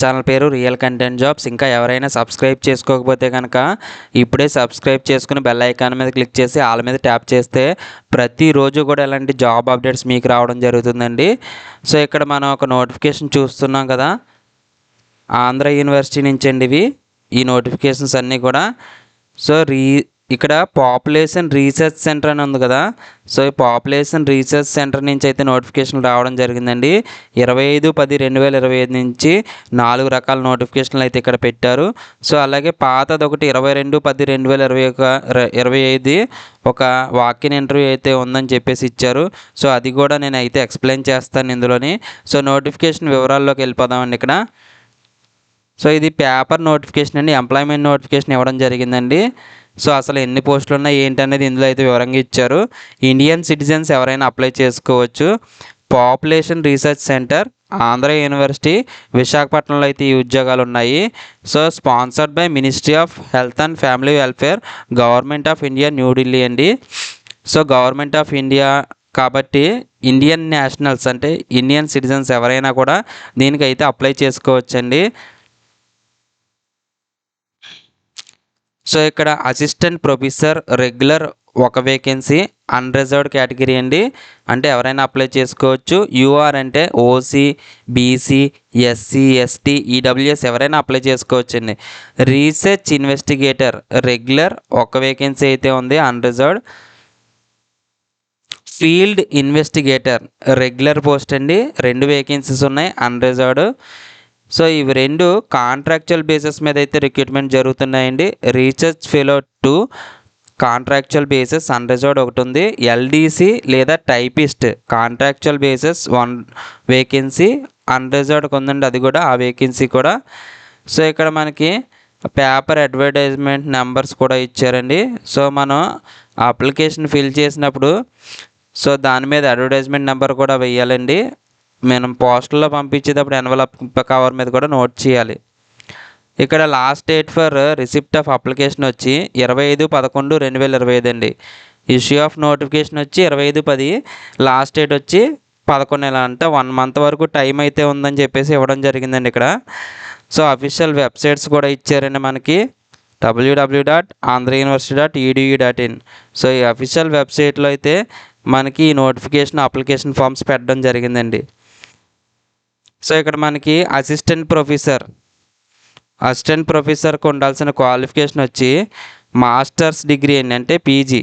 Channel పేరు real content jobs. ఇంకా ఎవరైనా సబ్స్క్రైబ్ చేసుకోకపోతే కనుక ఇప్పుడే సబ్స్క్రైబ్ చేసుకుని బెల్ ఐకాన్ మీద క్లిక్ చేసి ఆల్ మీద ట్యాప్ చేస్తే ప్రతిరోజు కూడా ఇలాంటి జాబ్ అప్డేట్స్ మీకు రావడం జరుగుతుందండి. సో ఇక్కడ మనం ఒక నోటిఫికేషన్ చూస్తున్నాం కదా, ఆంధ్ర యూనివర్సిటీ నుంచి అండి ఇవి. ఈ నోటిఫికేషన్స్ అన్నీ కూడా సో ఇక్కడ పాపులేషన్ రీసెర్చ్ సెంటర్ అని ఉంది కదా, సో ఈ పాపులేషన్ రీసెర్చ్ సెంటర్ నుంచి అయితే నోటిఫికేషన్ రావడం జరిగిందండి. 25/10/2025 నుంచి 4 రకాల నోటిఫికేషన్లు అయితే ఇక్కడ పెట్టారు. సో అలాగే పాతది ఒకటి 22/10/2025 ఒక వాకిన్ ఇంటర్వ్యూ అయితే ఉందని చెప్పేసి ఇచ్చారు. సో అది కూడా నేను అయితే ఎక్స్ప్లెయిన్ చేస్తాను ఇందులోని. సో నోటిఫికేషన్ వివరాల్లోకి వెళ్ళిపోదామండి. ఇక్కడ సో ఇది పేపర్ నోటిఫికేషన్ అండి, ఎంప్లాయ్మెంట్ నోటిఫికేషన్ ఇవ్వడం జరిగిందండి. సో అసలు ఎన్ని పోస్టులు ఉన్నాయి ఏంటి అనేది ఇందులో అయితే వివరంగా ఇచ్చారు. ఇండియన్ సిటిజన్స్ ఎవరైనా అప్లై చేసుకోవచ్చు. Population research centre, Andhra university, విశాఖపట్నంలో అయితే ఈ ఉద్యోగాలు ఉన్నాయి. So sponsored by ministry of health and family welfare, government of India, New Delhi అండి. సో గవర్నమెంట్ ఆఫ్ ఇండియా కాబట్టి ఇండియన్ నేషనల్స్ అంటే ఇండియన్ సిటిజన్స్ ఎవరైనా కూడా దీనికైతే అప్లై చేసుకోవచ్చండి. సో ఇక్కడ అసిస్టెంట్ ప్రొఫెసర్ రెగ్యులర్ ఒక వేకెన్సీ, అన్రిజర్వ్డ్ కేటగిరీ అండి, అంటే ఎవరైనా అప్లై చేసుకోవచ్చు. యూఆర్ అంటే OC, BC, SC, ST, EWS ఎవరైనా అప్లై చేసుకోవచ్చు అండి. రీసెర్చ్ ఇన్వెస్టిగేటర్ రెగ్యులర్ ఒక వేకెన్సీ అయితే ఉంది, unreserved. Field investigator regular post అండి, 2 వేకెన్సీస్ ఉన్నాయి, అన్రిజర్వ్డ్. సో ఇవి 2 కాంట్రాక్చువల్ బేసిస్ మీద అయితే రిక్రూట్మెంట్ జరుగుతున్నాయండి. Research fellow 2 contractual basis, unreserved ఒకటి ఉంది. ఎల్డీసీ లేదా typist contractual basis 1 vacancy, unreserved ఉందండి, అది కూడా ఆ వేకెన్సీ కూడా. సో ఇక్కడ మనకి పేపర్ అడ్వర్టైజ్మెంట్ నెంబర్స్ కూడా ఇచ్చారండి. సో మనం అప్లికేషన్ ఫిల్ చేసినప్పుడు సో దాని మీద అడ్వర్టైజ్మెంట్ నెంబర్ కూడా వేయాలండి. మనం పోస్టల్లో పంపించేటప్పుడు ఎన్వలప్ కవర్ మీద కూడా నోట్ చేయాలి. ఇక్కడ last date for receipt of application వచ్చి 25/11/2025 అండి. ఇష్యూ ఆఫ్ నోటిఫికేషన్ వచ్చి 25/10, లాస్ట్ డేట్ వచ్చి 11 అంటే 1 మంత్ వరకు టైం అయితే ఉందని చెప్పేసి ఇవ్వడం జరిగిందండి ఇక్కడ. సో అఫీషియల్ వెబ్సైట్స్ కూడా ఇచ్చారండి మనకి, www.andhrauniversity.edu.in. సో ఈ అఫీషియల్ వెబ్సైట్లో అయితే మనకి ఈ నోటిఫికేషన్ అప్లికేషన్ ఫామ్స్ పెట్టడం జరిగిందండి. సో ఇక్కడ మనకి అసిస్టెంట్ ప్రొఫెసర్కి ఉండాల్సిన క్వాలిఫికేషన్ వచ్చి మాస్టర్స్ డిగ్రీ అండి, అంటే పీజీ.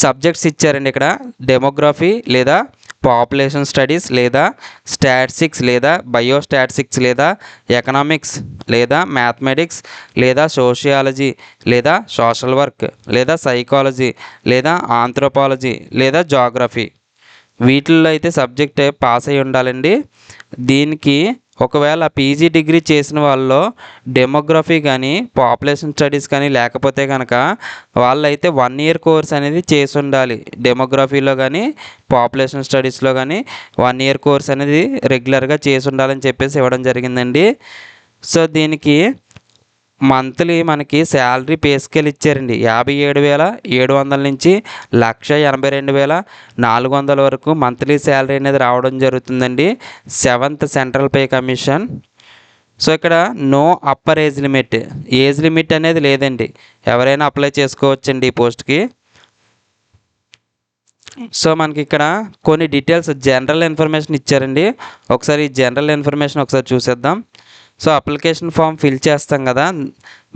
సబ్జెక్ట్స్ ఇచ్చారండి ఇక్కడ, డెమోగ్రఫీ లేదా పాపులేషన్ స్టడీస్ లేదా స్టాటిస్టిక్స్ లేదా బయోస్టాటిస్టిక్స్ లేదా ఎకనామిక్స్ లేదా మ్యాథమెటిక్స్ లేదా సోషియాలజీ లేదా సోషల్ వర్క్ లేదా సైకాలజీ లేదా ఆంథ్రోపాలజీ లేదా జాగ్రఫీ. వీటిల్లో అయితే సబ్జెక్ట్ పాస్ అయి ఉండాలండి. దీనికి ఒకవేళ పీజీ డిగ్రీ చేసిన వాళ్ళలో డెమోగ్రఫీ కానీ పాపులేషన్ స్టడీస్ కానీ లేకపోతే కనుక వాళ్ళైతే 1 ఇయర్ కోర్స్ అనేది చేసి ఉండాలి. డెమోగ్రఫీలో కానీ పాపులేషన్ స్టడీస్లో కానీ 1 ఇయర్ కోర్స్ అనేది రెగ్యులర్గా చేసి ఉండాలని చెప్పేసి ఇవ్వడం జరిగిందండి. సో దీనికి మంత్లీ మనకి శాలరీ పే స్కేల్ ఇచ్చారండి. 57,700 నుంచి 1,82,400 వరకు మంత్లీ శాలరీ అనేది రావడం జరుగుతుందండి. 7th central pay commission. So ఇక్కడ నో అప్పర్ ఏజ్ లిమిట్ అనేది లేదండి, ఎవరైనా అప్లై చేసుకోవచ్చండి ఈ పోస్ట్కి. సో మనకి ఇక్కడ కొన్ని డీటెయిల్స్ జనరల్ ఇన్ఫర్మేషన్ ఇచ్చారండి. ఒకసారి ఈ జనరల్ ఇన్ఫర్మేషన్ ఒకసారి చూసేద్దాం. సో అప్లికేషన్ ఫామ్ ఫిల్ చేస్తాం కదా,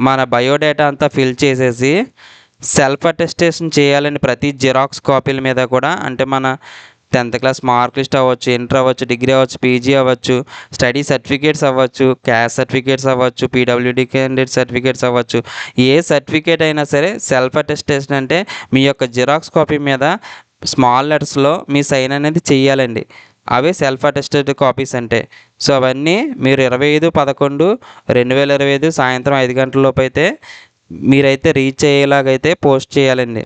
మన బయోడేటా అంతా ఫిల్ చేసేసి సెల్ఫ్ అటెస్టేషన్ చేయాలని ప్రతి జిరాక్స్ కాపీల మీద కూడా, అంటే మన 10th క్లాస్ మార్క్ లిస్ట్ అవ్వచ్చు, ఇంటర్ అవ్వచ్చు, డిగ్రీ అవ్వచ్చు, పీజీ అవ్వచ్చు, స్టడీ సర్టిఫికేట్స్ అవ్వచ్చు, క్యాస్ట్ సర్టిఫికేట్స్ అవ్వచ్చు, పీడబ్ల్యూడీ క్యాండిడేట్ సర్టిఫికేట్స్ అవ్వచ్చు, ఏ సర్టిఫికేట్ అయినా సరే సెల్ఫ్ అటెస్టేషన్ అంటే మీ యొక్క జిరాక్స్ కాపీ మీద స్మాల్ లెటర్స్లో మీ సైన్ అనేది చెయ్యాలండి. అవే సెల్ఫ్ అటెస్టెడ్ కాపీస్ అంటే. సో అవన్నీ మీరు 25/11/2025 సాయంత్రం 5 గంటలలోపు అయితే మీరైతే రీచ్ అయ్యేలాగైతే పోస్ట్ చేయాలండి.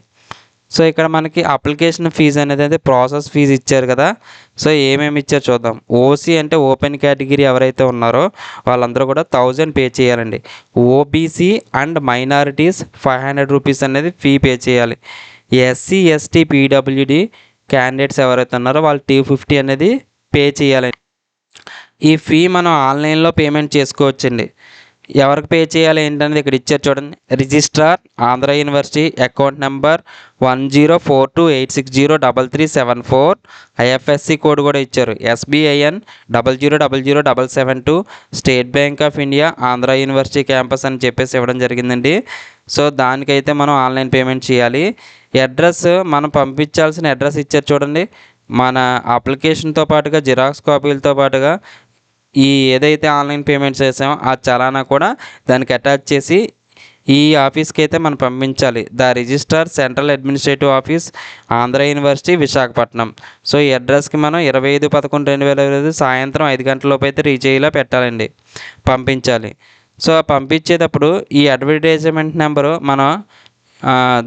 సో ఇక్కడ మనకి అప్లికేషన్ ఫీజు అనేది అయితే ప్రాసెస్ ఫీజు ఇచ్చారు కదా, సో ఏమేమి ఇచ్చారు చూద్దాం. ఓసీ అంటే ఓపెన్ కేటగిరీ ఎవరైతే ఉన్నారో వాళ్ళందరూ కూడా 1000 పే చేయాలండి. ఓబీసీ అండ్ మైనారిటీస్ 500 రూపీస్ అనేది ఫీ పే చేయాలి. ఎస్సీ, ఎస్టీ, పీడబ్ల్యూడీ క్యాండిడేట్స్ ఎవరైతే ఉన్నారో వాళ్ళు 250 అనేది పే చేయాలండి. ఈ ఫీ మనం ఆన్లైన్లో పేమెంట్ చేసుకోవచ్చండి. ఎవరికి పే చేయాలి ఏంటనేది ఇక్కడ ఇచ్చారు చూడండి. Registrar Andhra university, account number 1042860337 IFSC code కూడా ఇచ్చారు. SBIN 000072 state bank of India Andhra university campus అని చెప్పేసి ఇవ్వడం జరిగిందండి. సో దానికైతే మనం ఆన్లైన్ పేమెంట్ చేయాలి. అడ్రస్ మనం పంపించాల్సిన అడ్రస్ ఇచ్చారు చూడండి. మన అప్లికేషన్తో పాటుగా జిరాక్స్ కాపీలతో పాటుగా ఈ ఏదైతే ఆన్లైన్ పేమెంట్స్ చేసామో ఆ చలానా కూడా దానికి అటాచ్ చేసి ఈ ఆఫీస్కి అయితే మనం పంపించాలి. The registrar central administrative office Andhra university Visakhapatnam. So ఈ అడ్రస్కి మనం 25/11/2025 సాయంత్రం 5 గంటలలోపు అయితే రీచ్ అయ్యేలా పెట్టాలండి, పంపించాలి. సో పంపించేటప్పుడు ఈ అడ్వర్టైజ్మెంట్ నెంబరు మనం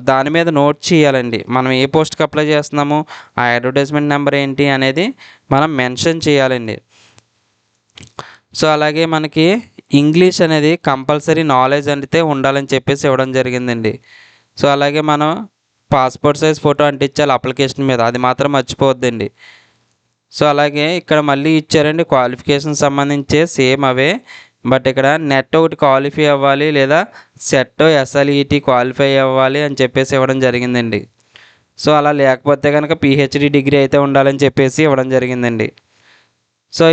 దాని మీద నోట్ చేయాలండి. మనం ఏ పోస్ట్కి అప్లై చేస్తున్నాము, ఆ అడ్వర్టైజ్మెంట్ నెంబర్ ఏంటి అనేది మనం మెన్షన్ చేయాలండి. సో అలాగే మనకి ఇంగ్లీష్ అనేది కంపల్సరీ నాలెడ్జ్ అయితే ఉండాలని చెప్పేసి ఇవ్వడం జరిగిందండి. సో అలాగే మనం పాస్పోర్ట్ సైజ్ ఫోటో అంటించాలి అప్లికేషన్ మీద, అది మాత్రం మర్చిపోవద్దండి. సో అలాగే ఇక్కడ మళ్ళీ ఇచ్చారండి క్వాలిఫికేషన్ సంబంధించే సేమ్ అవే, బట్ ఇక్కడ నెట్ ఒకటి క్వాలిఫై అవ్వాలి లేదా సెట్ SLET క్వాలిఫై అవ్వాలి అని చెప్పేసి ఇవ్వడం జరిగిందండి. సో అలా లేకపోతే కనుక PhD డిగ్రీ అయితే ఉండాలని చెప్పేసి ఇవ్వడం జరిగిందండి. సో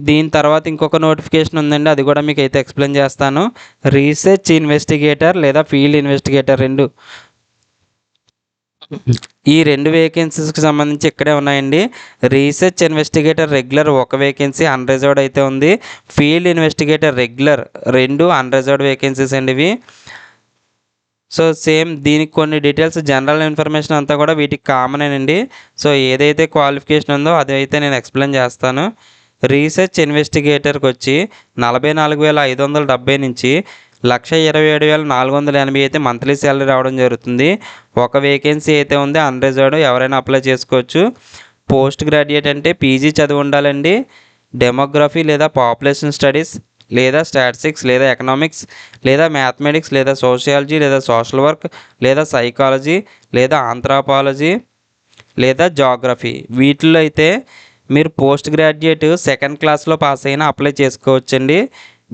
దీని తర్వాత ఇంకొక నోటిఫికేషన్ ఉందండి, అది కూడా మీకు అయితే ఎక్స్ప్లెయిన్ చేస్తాను. రీసెర్చ్ ఇన్వెస్టిగేటర్ లేదా ఫీల్డ్ ఇన్వెస్టిగేటర్ ఈ రెండు వేకెన్సీస్కి సంబంధించి ఇక్కడే ఉన్నాయండి. రీసెర్చ్ ఇన్వెస్టిగేటర్ రెగ్యులర్ ఒక వేకెన్సీ అన్రిజర్వ్డ్ అయితే ఉంది. Field investigator regular 2 unreserved vacancies అండి ఇవి. సో సేమ్ దీనికి కొన్ని డీటెయిల్స్ జనరల్ ఇన్ఫర్మేషన్ అంతా కూడా వీటికి కామనేనండి. సో ఏదైతే క్వాలిఫికేషన్ ఉందో అది అయితే నేను ఎక్స్ప్లెయిన్ చేస్తాను. రీసెర్చ్ ఇన్వెస్టిగేటర్కి వచ్చి 44,570 నుంచి 127,480 అయితే మంత్లీ శాలరీ రావడం జరుగుతుంది. ఒక వేకెన్సీ అయితే ఉంది అన్రిజర్వ్డ్, ఎవరైనా అప్లై చేసుకోవచ్చు. పోస్ట్ గ్రాడ్యుయేట్ అంటే PG చదివి ఉండాలండి. డెమోగ్రఫీ లేదా పాపులేషన్ స్టడీస్ లేదా స్టాటిస్టిక్స్ లేదా ఎకనామిక్స్ లేదా మ్యాథమెటిక్స్ లేదా సోషియాలజీ లేదా సోషల్ వర్క్ లేదా సైకాలజీ లేదా ఆంథ్రోపాలజీ లేదా జాగ్రఫీ, వీటిల్లో అయితే మీరు పోస్ట్ గ్రాడ్యుయేట్ సెకండ్ క్లాస్లో పాస్ అయినా అప్లై చేసుకోవచ్చండి.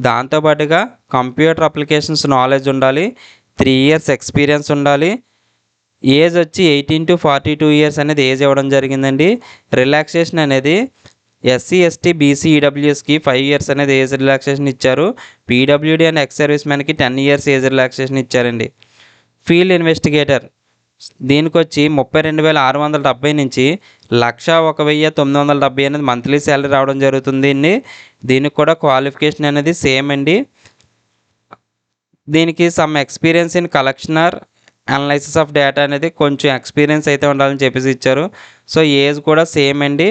దాంతోపాటుగా కంప్యూటర్ అప్లికేషన్స్ నాలెడ్జ్ ఉండాలి, 3 years ఎక్స్పీరియన్స్ ఉండాలి. ఏజ్ వచ్చి 18 to 42 years అనేది ఏజ్ ఇవ్వడం జరిగిందండి. రిలాక్సేషన్ అనేది SC ST BC EWSకి 5 years అనేది ఏజ్ రిలాక్సేషన్ ఇచ్చారు. PWD అండ్ ఎక్స్ సర్వీస్ మ్యాన్కి 10 years ఏజ్ రిలాక్సేషన్ ఇచ్చారండి. ఫీల్డ్ ఇన్వెస్టిగేటర్ దీనికి వచ్చి 32,670 నుంచి 101,970 అనేది మంత్లీ శాలరీ రావడం జరుగుతుంది అండి. దీనికి కూడా క్వాలిఫికేషన్ అనేది సేమ్ అండి. దీనికి some experience in collection or analysis of data అనేది కొంచెం ఎక్స్పీరియన్స్ అయితే ఉండాలని చెప్పేసి ఇచ్చారు. సో ఏజ్ కూడా సేమ్ అండి.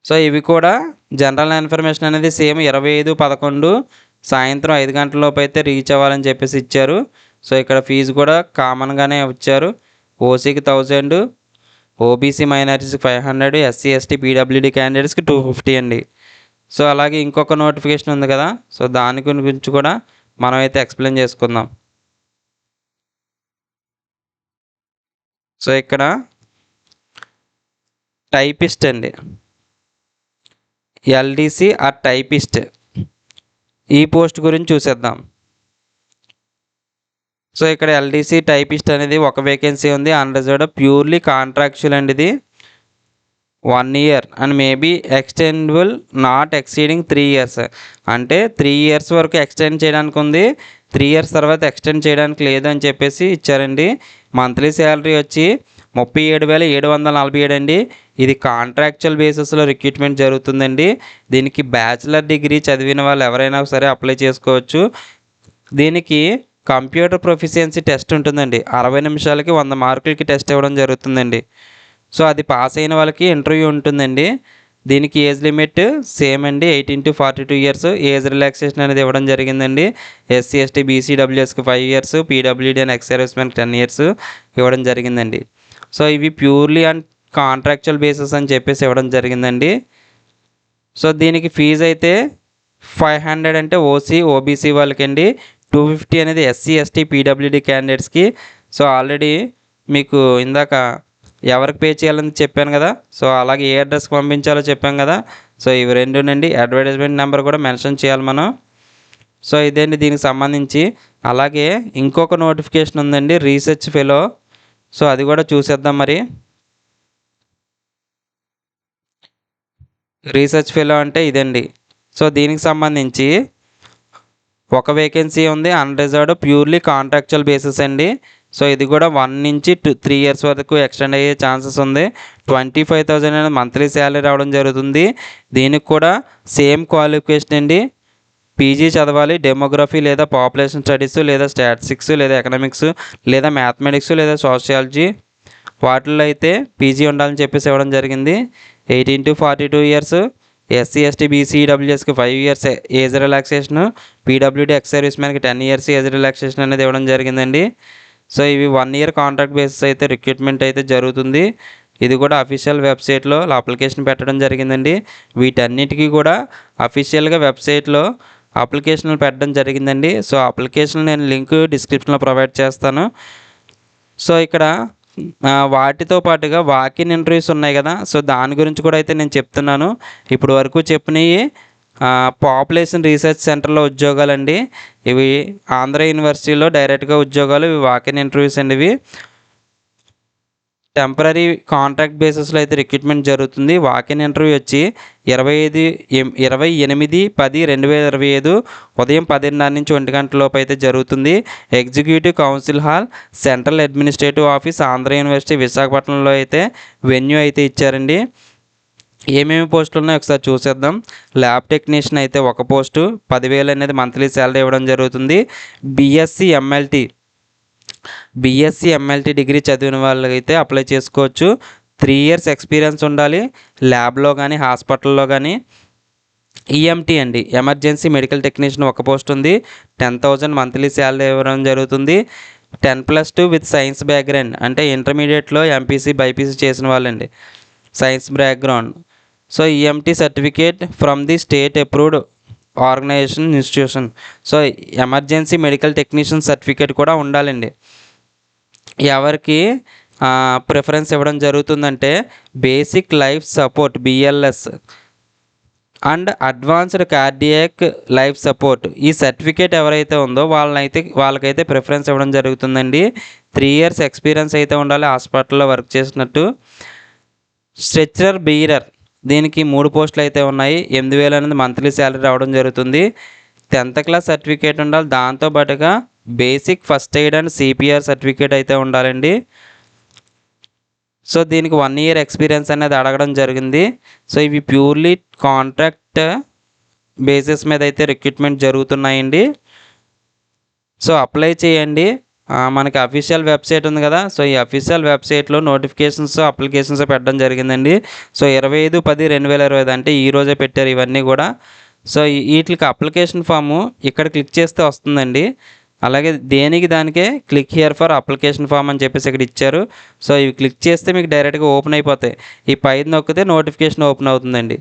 సో ఇవి కూడా జనరల్ ఇన్ఫర్మేషన్ అనేది సేమ్ 25/11 సాయంత్రం 5 గంటలలోపు అయితే రీచ్ అవ్వాలని చెప్పేసి ఇచ్చారు. సో ఇక్కడ ఫీజు కూడా కామన్గానే ఇచ్చారు. ఓసీకి 1000, ఓబీసీ మైనారిటీస్కి 500, SC ST PWD క్యాండిడేట్స్కి 250 అండి. సో అలాగే ఇంకొక నోటిఫికేషన్ ఉంది కదా, సో దాని గురించి కూడా మనం అయితే ఎక్స్ప్లెయిన్ చేసుకుందాం. సో ఇక్కడ టైపిస్ట్ అండి, LDC ఆర్ టైపిస్ట్, ఈ పోస్ట్ గురించి చూసేద్దాం. సో ఇక్కడ LDC టైపిస్ట్ అనేది ఒక వేకెన్సీ ఉంది అన్రిజర్వ్డ్, ప్యూర్లీ కాంట్రాక్చువల్ అండి. ఇది 1 year and maybe extendable not exceeding 3 years, అంటే 3 years వరకు ఎక్స్టెండ్ చేయడానికి ఉంది, 3 years తర్వాత ఎక్స్టెండ్ చేయడానికి లేదు అని చెప్పేసి ఇచ్చారండి. మంత్లీ శాలరీ వచ్చి 37,747 అండి. ఇది కాంట్రాక్చువల్ బేసిస్లో రిక్రూట్మెంట్ జరుగుతుందండి. దీనికి బ్యాచిలర్ డిగ్రీ చదివిన వాళ్ళు ఎవరైనా సరే అప్లై చేసుకోవచ్చు. దీనికి కంప్యూటర్ ప్రొఫిషియన్సీ టెస్ట్ ఉంటుందండి. 60 నిమిషాలకి 100 మార్కులకి టెస్ట్ ఇవ్వడం జరుగుతుందండి. సో అది పాస్ అయిన వాళ్ళకి ఇంటర్వ్యూ ఉంటుందండి. దీనికి ఏజ్ లిమిట్ సేమ్ అండి, 18 to 42 years. ఏజ్ రిలాక్సేషన్ అనేది ఇవ్వడం జరిగిందండి. SC ST BC EWSకి 5 years, PWD and ex service మ్యాన్కి 10 years ఇవ్వడం జరిగిందండి. సో ఇవి ప్యూర్లీ అండ్ కాంట్రాక్చువల్ బేసిస్ అని చెప్పేసి ఇవ్వడం జరిగిందండి. సో దీనికి ఫీజు అయితే 500 అంటే OBC వాళ్ళకండి, 250 అనేది SC ST PWD క్యాండిడేట్స్కి. సో ఆల్రెడీ మీకు ఇందాక ఎవరికి పే చేయాలని చెప్పాను కదా, సో అలాగే ఏ అడ్రస్కి పంపించాలో చెప్పాం కదా, సో ఇవి రెండునండి. అడ్వర్టైజ్మెంట్ నెంబర్ కూడా మెన్షన్ చేయాలి మనం. సో ఇదేంటి దీనికి సంబంధించి. అలాగే ఇంకొక నోటిఫికేషన్ ఉందండి, రీసెర్చ్ ఫెలో. సో అది కూడా చూసేద్దాం మరి. రీసెర్చ్ ఫెలో అంటే ఇదండి. సో దీనికి సంబంధించి ఒక వేకెన్సీ ఉంది, అన్రిజర్వ్డ్, ప్యూర్లీ కాంట్రాక్చువల్ బేసిస్ అండి. సో ఇది కూడా 1 నుంచి 3 ఇయర్స్ వరకు ఎక్స్టెండ్ అయ్యే ఛాన్సెస్ ఉంది. 25,000 అనేది మంత్లీ శాలరీ రావడం జరుగుతుంది. దీనికి కూడా సేమ్ క్వాలిఫికేషన్ అండి, పీజీ చదవాలి, డెమోగ్రఫీ లేదా పాపులేషన్ స్టడీస్ లేదా స్టాటిస్టిక్స్ లేదా ఎకనామిక్స్ లేదా మ్యాథమెటిక్స్ లేదా సోషియాలజీ వాటిల్లో అయితే పీజీ ఉండాలని చెప్పేసి ఇవ్వడం జరిగింది. 18 to 42 years, SC ST BC ఈడబ్ల్యూఎస్కి 5 years age relaxation, PWD ex service మ్యాన్కి 10 ఇయర్స్ ఏజ్ రిలాక్సేషన్ అనేది ఇవ్వడం జరిగిందండి. సో ఇవి 1 ఇయర్ కాంట్రాక్ట్ బేసిస్ అయితే రిక్రూట్మెంట్ అయితే జరుగుతుంది. ఇది కూడా అఫీషియల్ వెబ్సైట్లో అప్లికేషన్ పెట్టడం జరిగిందండి. వీటన్నిటికీ కూడా అఫీషియల్గా వెబ్సైట్లో అప్లికేషన్లు పెట్టడం జరిగిందండి. సో అప్లికేషన్ నేను లింక్ డిస్క్రిప్షన్లో ప్రొవైడ్ చేస్తాను. సో ఇక్కడ వాటితో పాటుగా వాకిన్ ఇంటర్వ్యూస్ ఉన్నాయి కదా, సో దాని గురించి కూడా అయితే నేను చెప్తున్నాను. ఇప్పుడు వరకు చెప్పినవి పాపులేషన్ రీసెర్చ్ సెంటర్లో ఉద్యోగాలండి. ఇవి ఆంధ్ర యూనివర్సిటీలో డైరెక్ట్గా ఉద్యోగాలు, ఇవి వాకిన్ ఇంటర్వ్యూస్ అండి. ఇవి టెంపరీ కాంట్రాక్ట్ బేసిస్లో అయితే రిక్రూట్మెంట్ జరుగుతుంది. వాకిన్ ఇంటర్వ్యూ వచ్చి 28/10/2025 ఉదయం 10:30 నుంచి 1 గంటల లోపు అయితే జరుగుతుంది. Executive council hall, central administrative office, Andhra university విశాఖపట్నంలో అయితే వెన్యూ అయితే ఇచ్చారండి. ఏమేమి పోస్టులు ఉన్నాయో ఒకసారి చూసేద్దాం. ల్యాబ్ టెక్నీషియన్ అయితే ఒక పోస్టు, 10,000 అనేది మంత్లీ శాలరీ ఇవ్వడం జరుగుతుంది. బీఎస్సీ ఎంఎల్టీ డిగ్రీ చదివిన వాళ్ళకైతే అప్లై చేసుకోవచ్చు. 3 ఇయర్స్ ఎక్స్పీరియన్స్ ఉండాలి ల్యాబ్లో కానీ హాస్పిటల్లో కానీ. ఈఎంటీ అండి, ఎమర్జెన్సీ మెడికల్ టెక్నీషియన్ ఒక పోస్ట్ ఉంది, 10,000 మంత్లీ శాలరీ ఇవ్వడం జరుగుతుంది. 10+2 విత్ సైన్స్ బ్యాక్గ్రౌండ్, అంటే ఇంటర్మీడియట్లో ఎంపీసీ బైపీసీ చేసిన వాళ్ళండి, science background. So EMT certificate from the state approved organisation institution. So emergency medical technician certificate కూడా ఉండాలండి. ఎవరికి ప్రిఫరెన్స్ ఇవ్వడం జరుగుతుందంటే basic life support BLS and advanced cardiac life support, ఈ సర్టిఫికేట్ ఎవరైతే ఉందో వాళ్ళకైతే ప్రిఫరెన్స్ ఇవ్వడం జరుగుతుందండి. 3 ఇయర్స్ ఎక్స్పీరియన్స్ అయితే ఉండాలి హాస్పిటల్లో వర్క్ చేసినట్టు. స్ట్రెచర్ బీరర్, దీనికి 3 పోస్టులు అయితే ఉన్నాయి. 8,000 అనేది మంత్లీ శాలరీ రావడం జరుగుతుంది. 10th క్లాస్ సర్టిఫికేట్ ఉండాలి, దాంతోపాటుగా basic first aid and CPR certificate అయితే ఉండాలండి. సో దీనికి 1 ఇయర్ ఎక్స్పీరియన్స్ అనేది అడగడం జరిగింది. సో ఇవి ప్యూర్లీ కాంట్రాక్ట్ బేసిస్ మీద అయితే రిక్రూట్మెంట్ జరుగుతున్నాయండి. సో అప్లై చేయండి. మనకి అఫీషియల్ వెబ్సైట్ ఉంది కదా, సో ఈ అఫీషియల్ వెబ్సైట్లో నోటిఫికేషన్స్ అప్లికేషన్స్ పెట్టడం జరిగిందండి. సో 25/10/2025 అంటే ఈరోజే పెట్టారు ఇవన్నీ కూడా. సో వీటికి అప్లికేషన్ ఫాము ఇక్కడ క్లిక్ చేస్తే వస్తుందండి. అలాగే దానికే click here for application form అని చెప్పేసి ఇక్కడ ఇచ్చారు. సో ఇవి క్లిక్ చేస్తే మీకు డైరెక్ట్గా ఓపెన్ అయిపోతాయి. ఈ పైన నొక్కితే నోటిఫికేషన్ ఓపెన్ అవుతుందండి.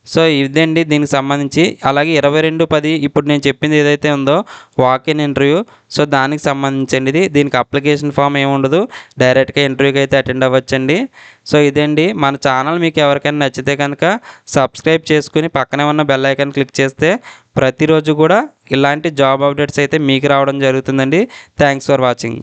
సో ఇదండి దీనికి సంబంధించి. అలాగే 22/10 ఇప్పుడు నేను చెప్పింది ఏదైతే ఉందో వాకిన్ ఇంటర్వ్యూ, సో దానికి సంబంధించండి ఇది. దీనికి అప్లికేషన్ ఫామ్ ఏమి ఉండదు, డైరెక్ట్గా ఇంటర్వ్యూకి అయితే అటెండ్ అవ్వచ్చండి. సో ఇదండి మన ఛానల్. మీకు ఎవరికైనా నచ్చితే కనుక సబ్స్క్రైబ్ చేసుకుని పక్కనే ఉన్న బెల్ ఐకాన్ క్లిక్ చేస్తే ప్రతిరోజు కూడా ఇలాంటి జాబ్ అప్డేట్స్ అయితే మీకు రావడం జరుగుతుందండి. Thanks for watching.